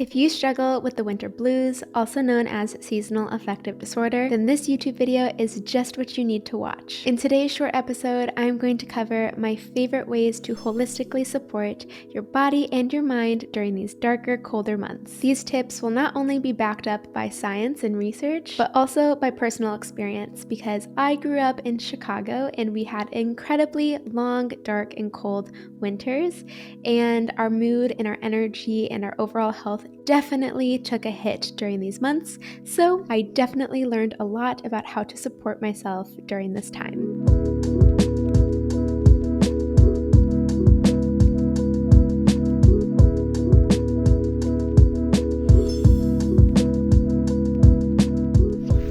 If you struggle with the winter blues, also known as seasonal affective disorder, then this YouTube video is just what you need to watch. In today's short episode, I'm going to cover my favorite ways to holistically support your body and your mind during these darker, colder months. These tips will not only be backed up by science and research, but also by personal experience, because I grew up in Chicago and we had incredibly long, dark, and cold winters, and our mood and our energy and our overall health definitely took a hit during these months, so I definitely learned a lot about how to support myself during this time.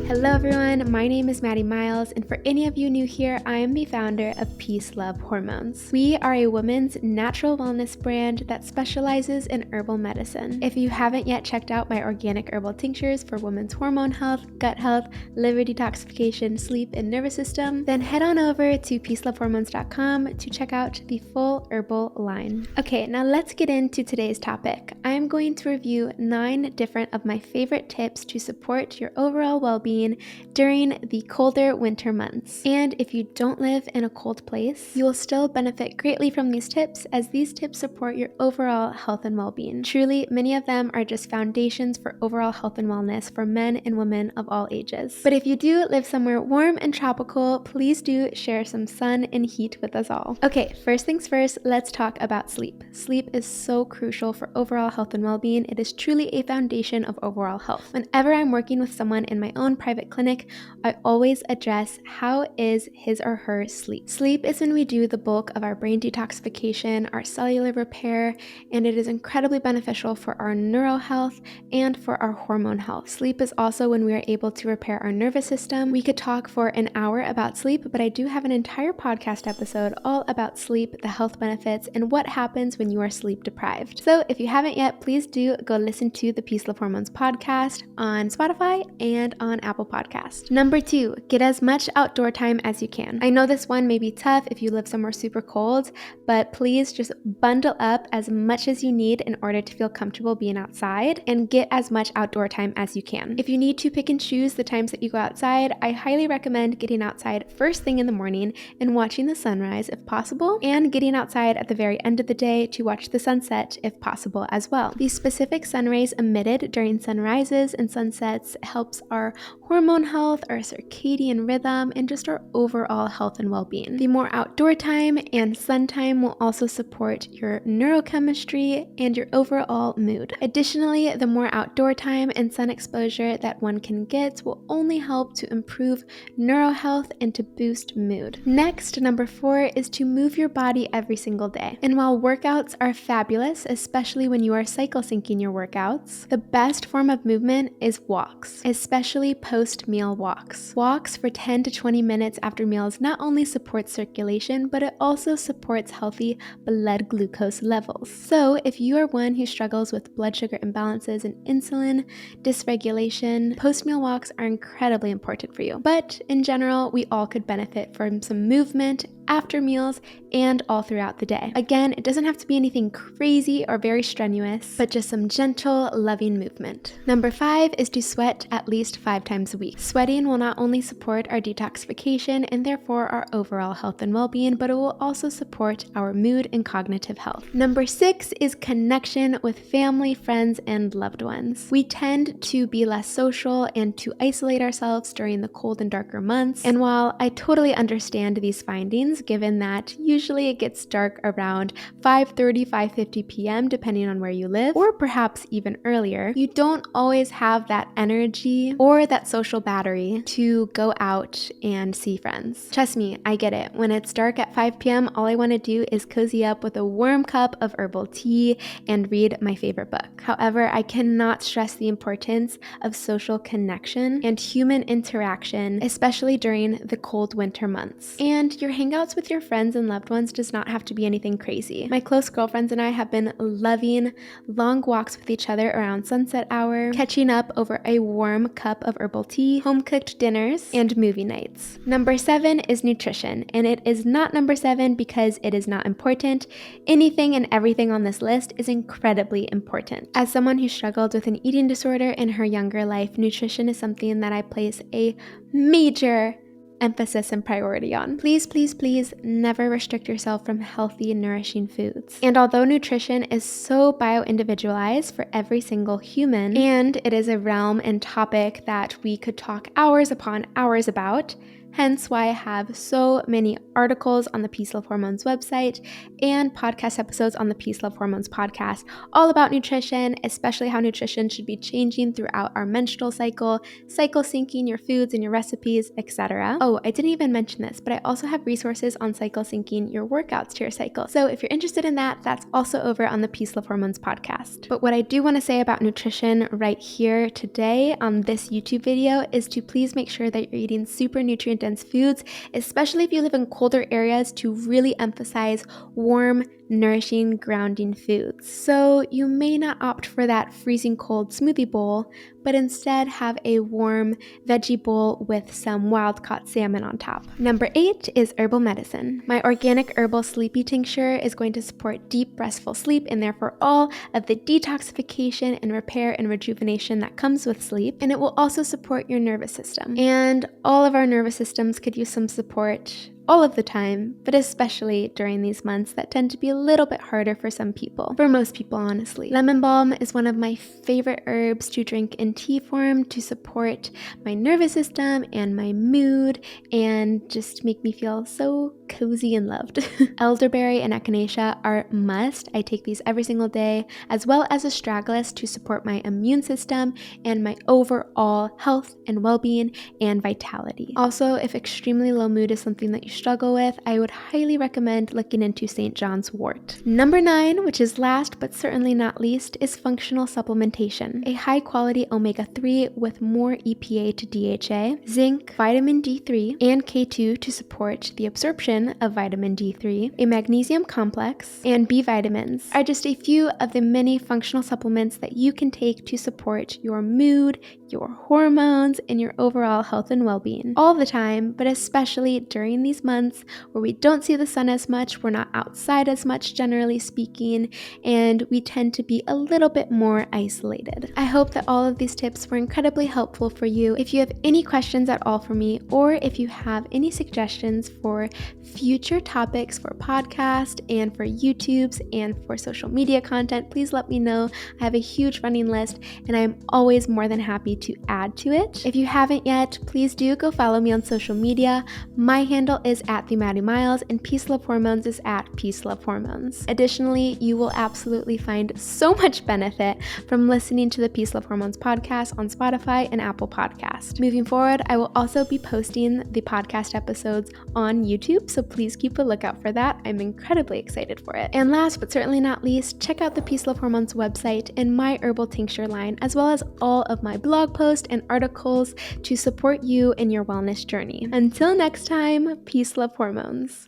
Hello everyone, my name is Maddie Miles, and for any of you new here, I am the founder of Peace Love Hormones. We are a women's natural wellness brand that specializes in herbal medicine. If you haven't yet checked out my organic herbal tinctures for women's hormone health, gut health, liver detoxification, sleep, and nervous system, then head on over to peacelovehormones.com to check out the full herbal line. Okay, now let's get into today's topic. I am going to review 9 different of my favorite tips to support your overall well-being during the colder winter months. And if you don't live in a cold place, you will still benefit greatly from these tips, as these tips support your overall health and well-being. Truly, many of them are just foundations for overall health and wellness for men and women of all ages. But if you do live somewhere warm and tropical, please do share some sun and heat with us all. Okay, first things first, let's talk about sleep. Sleep is so crucial for overall health and well-being. It is truly a foundation of overall health. Whenever I'm working with someone in my own private clinic, I always address how is his or her sleep. Sleep is when we do the bulk of our brain detoxification, our cellular repair, and it is incredibly beneficial for our neural health and for our hormone health. Sleep is also when we are able to repair our nervous system. We could talk for an hour about sleep, but I do have an entire podcast episode all about sleep, the health benefits, and what happens when you are sleep deprived. So if you haven't yet, please do go listen to the Peace Love Hormones podcast on Spotify and on Apple Podcast. Number 2, get as much outdoor time as you can. I know this one may be tough if you live somewhere super cold, but please just bundle up as much as you need in order to feel comfortable being outside and get as much outdoor time as you can. If you need to pick and choose the times that you go outside, I highly recommend getting outside first thing in the morning and watching the sunrise if possible, and getting outside at the very end of the day to watch the sunset if possible as well. The specific sun rays emitted during sunrises and sunsets helps our hormone health, our circadian rhythm, and just our overall health and well-being. The more outdoor time and sun time will also support your neurochemistry and your overall mood. Additionally, the more outdoor time and sun exposure that one can get will only help to improve neural health and to boost mood. Next, number 4 is to move your body every single day. And while workouts are fabulous, especially when you are cycle syncing your workouts, the best form of movement is walks, especially post-meal walks. Walks for 10 to 20 minutes after meals not only supports circulation, but it also supports healthy blood glucose levels. So if you are one who struggles with blood sugar imbalances and insulin dysregulation, post-meal walks are incredibly important for you. But in general, we all could benefit from some movement after meals and all throughout the day. Again, it doesn't have to be anything crazy or very strenuous, but just some gentle, loving movement. Number 5 is to sweat at least 5 times a week. Sweating will not only support our detoxification and therefore our overall health and well-being, but it will also support our mood and cognitive health. Number 6 is connection with family, friends, and loved ones. We tend to be less social and to isolate ourselves during the cold and darker months, and while I totally understand these findings, given that usually it gets dark around 5:30, 5:50 p.m. depending on where you live, or perhaps even earlier, you don't always have that energy or that social battery to go out and see friends. Trust me, I get it. When it's dark at 5 p.m., all I want to do is cozy up with a warm cup of herbal tea and read my favorite book. However, I cannot stress the importance of social connection and human interaction, especially during the cold winter months. And your hangouts outs with your friends and loved ones does not have to be anything crazy. My close girlfriends and I have been loving long walks with each other around sunset hour, catching up over a warm cup of herbal tea, home-cooked dinners, and movie nights. Number 7 is nutrition, and it is not number 7 because it is not important. Anything and everything on this list is incredibly important. As someone who struggled with an eating disorder in her younger life, nutrition is something that I place a major emphasis and priority on. Please, please, please never restrict yourself from healthy and nourishing foods. And although nutrition is so bio-individualized for every single human, and it is a realm and topic that we could talk hours upon hours about, hence why I have so many articles on the Peace Love Hormones website and podcast episodes on the Peace Love Hormones podcast, all about nutrition, especially how nutrition should be changing throughout our menstrual cycle syncing your foods and your recipes, etc. Oh, I didn't even mention this, but I also have resources on cycle syncing your workouts to your cycle. So if you're interested in that, that's also over on the Peace Love Hormones podcast. But what I do want to say about nutrition right here today on this YouTube video is to please make sure that you're eating super nutrient-dense foods, especially if you live in colder areas, to really emphasize warm, nourishing, grounding foods. So you may not opt for that freezing cold smoothie bowl, but instead have a warm veggie bowl with some wild-caught salmon on top. Number 8 is herbal medicine. My organic herbal sleepy tincture is going to support deep, restful sleep and therefore all of the detoxification and repair and rejuvenation that comes with sleep. And it will also support your nervous system. And all of our nervous systems could use some support all of the time, but especially during these months that tend to be a little bit harder for some people. For most people, honestly. Lemon balm is one of my favorite herbs to drink in tea form to support my nervous system and my mood and just make me feel so cozy and loved. Elderberry and echinacea are must. I take these every single day, as well as astragalus to support my immune system and my overall health and well-being and vitality. Also, if extremely low mood is something that you struggle with, I would highly recommend looking into St. John's wort. Number 9, which is last but certainly not least, is functional supplementation. A high-quality omega-3 with more EPA to DHA, zinc, vitamin D3, and K2 to support the absorption of vitamin D3, a magnesium complex, and B vitamins are just a few of the many functional supplements that you can take to support your mood, your hormones, and your overall health and well-being. All the time, but especially during these months where we don't see the sun as much, we're not outside as much generally speaking, and we tend to be a little bit more isolated. I hope that all of these tips were incredibly helpful for you. If you have any questions at all for me, or if you have any suggestions for future topics for podcast and for YouTubes and for social media content, please let me know. I have a huge running list and I am always more than happy to add to it. If you haven't yet, please do go follow me on social media. My handle is @TheMaddieMiles and Peace Love Hormones is @PeaceLoveHormones. Additionally, you will absolutely find so much benefit from listening to the Peace Love Hormones podcast on Spotify and Apple Podcast. Moving forward, I will also be posting the podcast episodes on YouTube, so please keep a lookout for that. I'm incredibly excited for it. And last but certainly not least, check out the Peace Love Hormones website and my herbal tincture line, as well as all of my blog posts and articles to support you in your wellness journey. Until next time, Peace Love Hormones.